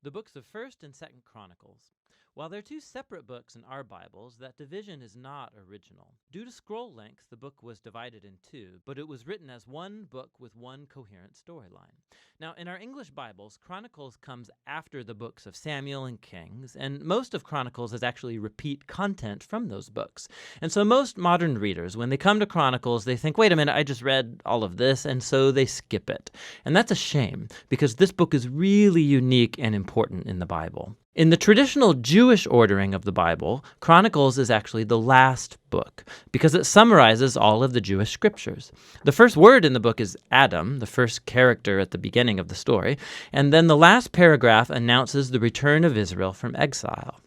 The books of 1st and 2nd Chronicles. While they're two separate books in our Bibles, that division is not original. Due to scroll length, the book was divided in two, but it was written as one book with one coherent storyline. Now, in our English Bibles, Chronicles comes after the books of Samuel and Kings, and most of Chronicles is actually repeat content from those books. And so most modern readers, when they come to Chronicles, they think, wait a minute, I just read all of this, and so they skip it. And that's a shame, because this book is really unique and important in the Bible. In the traditional Jewish ordering of the Bible, Chronicles is actually the last book because it summarizes all of the Jewish scriptures. The first word in the book is Adam, the first character at the beginning of the story, and then the last paragraph announces the return of Israel from exile.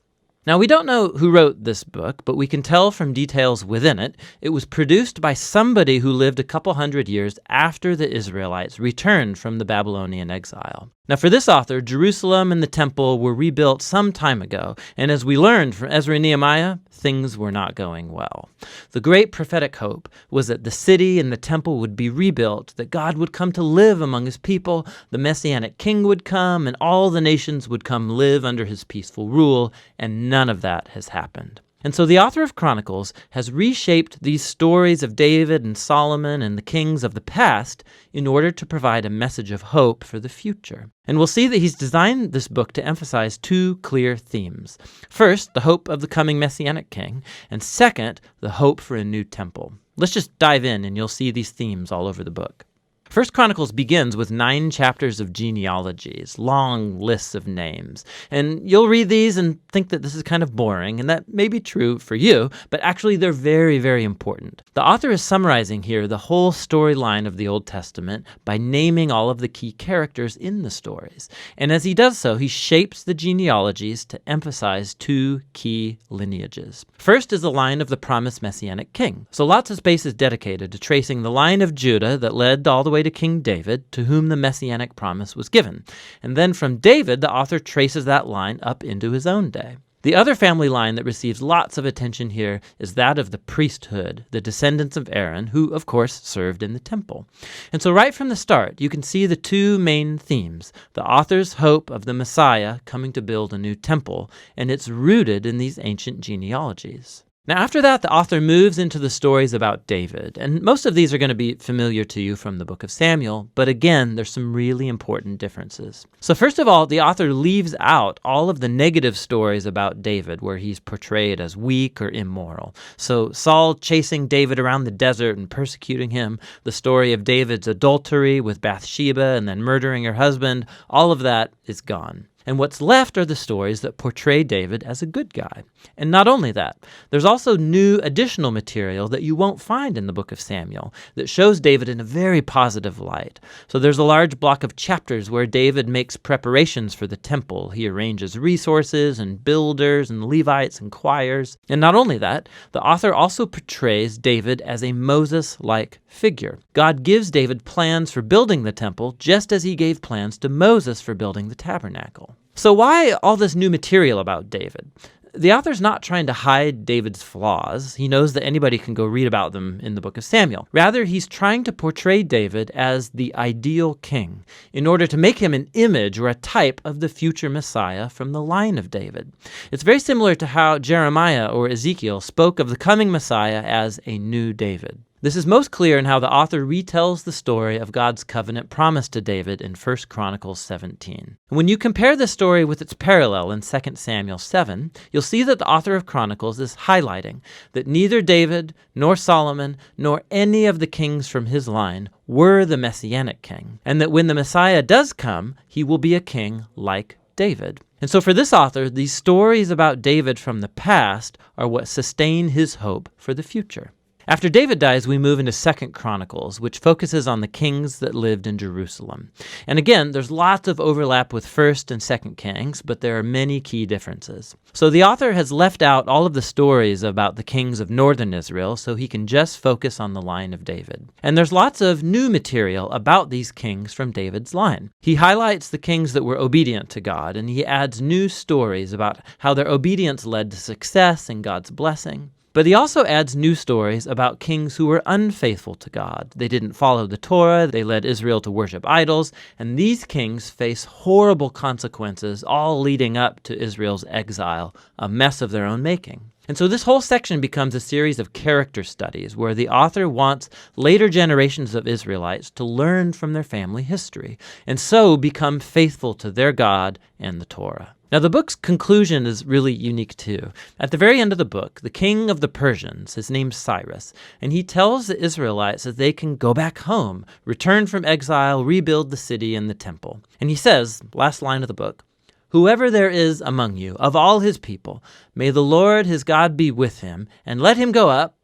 Now, we don't know who wrote this book, but we can tell from details within it, it was produced by somebody who lived a couple hundred years after the Israelites returned from the Babylonian exile. Now, for this author, Jerusalem and the temple were rebuilt some time ago, and as we learned from Ezra and Nehemiah, things were not going well. The great prophetic hope was that the city and the temple would be rebuilt, that God would come to live among his people, the messianic king would come, and all the nations would come live under his peaceful rule, and none of that has happened. And so the author of Chronicles has reshaped these stories of David and Solomon and the kings of the past in order to provide a message of hope for the future. And we'll see that he's designed this book to emphasize two clear themes. First, the hope of the coming messianic king, and second, the hope for a new temple. Let's just dive in and you'll see these themes all over the book. First Chronicles begins with 9 chapters of genealogies, long lists of names. And you'll read these and think that this is kind of boring, and that may be true for you, but actually they're very, very important. The author is summarizing here the whole storyline of the Old Testament by naming all of the key characters in the stories. And as he does so, he shapes the genealogies to emphasize 2 key lineages. First is the line of the promised messianic king. So lots of space is dedicated to tracing the line of Judah that led all the way to King David, to whom the messianic promise was given. And then from David, the author traces that line up into his own day. The other family line that receives lots of attention here is that of the priesthood, the descendants of Aaron, who, of course, served in the temple. And so right from the start, you can see the 2 main themes, the author's hope of the Messiah coming to build a new temple, and it's rooted in these ancient genealogies. Now, after that, the author moves into the stories about David, and most of these are going to be familiar to you from the book of Samuel, but again, there's some really important differences. So first of all, the author leaves out all of the negative stories about David, where he's portrayed as weak or immoral. So Saul chasing David around the desert and persecuting him, the story of David's adultery with Bathsheba and then murdering her husband, all of that is gone. And what's left are the stories that portray David as a good guy. And not only that, there's also new additional material that you won't find in the book of Samuel that shows David in a very positive light. So there's a large block of chapters where David makes preparations for the temple. He arranges resources and builders and Levites and choirs. And not only that, the author also portrays David as a Moses-like figure. God gives David plans for building the temple just as he gave plans to Moses for building the tabernacle. So why all this new material about David? The author's not trying to hide David's flaws. He knows that anybody can go read about them in the book of Samuel. Rather, he's trying to portray David as the ideal king in order to make him an image or a type of the future Messiah from the line of David. It's very similar to how Jeremiah or Ezekiel spoke of the coming Messiah as a new David. This is most clear in how the author retells the story of God's covenant promise to David in 1 Chronicles 17. And when you compare this story with its parallel in 2 Samuel 7, you'll see that the author of Chronicles is highlighting that neither David, nor Solomon, nor any of the kings from his line were the messianic king, and that when the Messiah does come, he will be a king like David. And so for this author, these stories about David from the past are what sustain his hope for the future. After David dies, we move into 2 Chronicles, which focuses on the kings that lived in Jerusalem. And again, there's lots of overlap with 1st and 2nd Kings, but there are many key differences. So the author has left out all of the stories about the kings of northern Israel, so he can just focus on the line of David. And there's lots of new material about these kings from David's line. He highlights the kings that were obedient to God, and he adds new stories about how their obedience led to success and God's blessing. But he also adds new stories about kings who were unfaithful to God. They didn't follow the Torah, they led Israel to worship idols, and these kings face horrible consequences, all leading up to Israel's exile, a mess of their own making. And so this whole section becomes a series of character studies where the author wants later generations of Israelites to learn from their family history, and so become faithful to their God and the Torah. Now, the book's conclusion is really unique too. At the very end of the book, the king of the Persians, his name's Cyrus, and he tells the Israelites that they can go back home, return from exile, rebuild the city and the temple. And he says, last line of the book, "Whoever there is among you, of all his people, may the Lord his God be with him, and let him go up."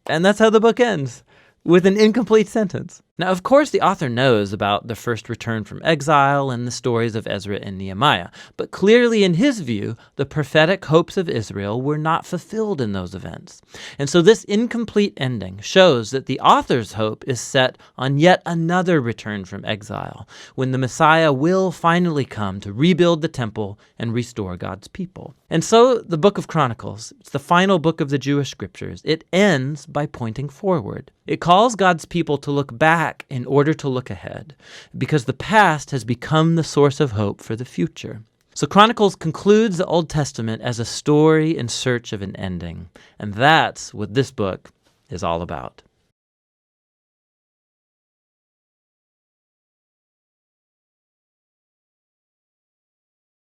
And that's how the book ends, with an incomplete sentence. Now, of course, the author knows about the first return from exile and the stories of Ezra and Nehemiah, but clearly in his view, the prophetic hopes of Israel were not fulfilled in those events. And so this incomplete ending shows that the author's hope is set on yet another return from exile, when the Messiah will finally come to rebuild the temple and restore God's people. And so the book of Chronicles, it's the final book of the Jewish scriptures. It ends by pointing forward. It calls God's people to look back in order to look ahead, because the past has become the source of hope for the future. So Chronicles concludes the Old Testament as a story in search of an ending, and that's what this book is all about.